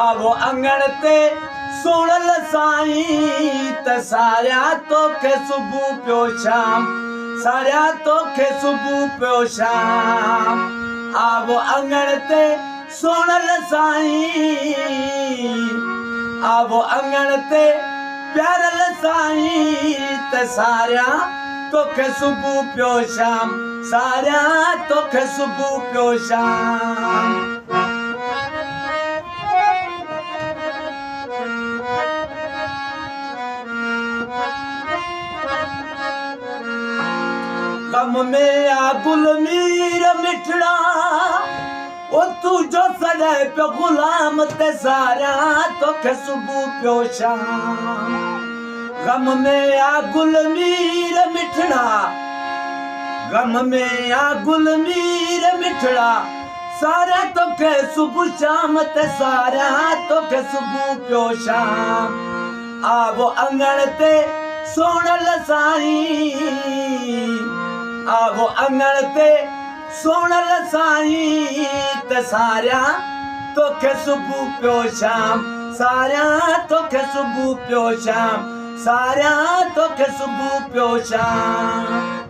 आवो अंगण ते सुणल साईं त सारिया तोखे सुबह पियो शाम सारिया तोखे सुबह पियो शाम आवो अंगण ते सुणल साईं आवो अंगण ते प्यारल साईं त सारिया तोखे सुबह पियो शाम सारिया तोखे सुबह पियो शाम गम में आ गुल मीर मिठड़ा ओ तू जो सड़े पे गुलाम ते सारा तोखे सुबह पियो शाम गम में आ गुल मीर मिठड़ा गम में आ गुल मीर मिठड़ा सारा तोखे सुबह शाम ते सारा तोखे सुबह पियो शाम आवो अंगण ते सोणल साईं आवो अंगण ते सोणल साईं त सारिया तोखे सुबह पियो शाम सारिया तोखे सुबह पियो शाम सारिया तोखे सुबह पियो शाम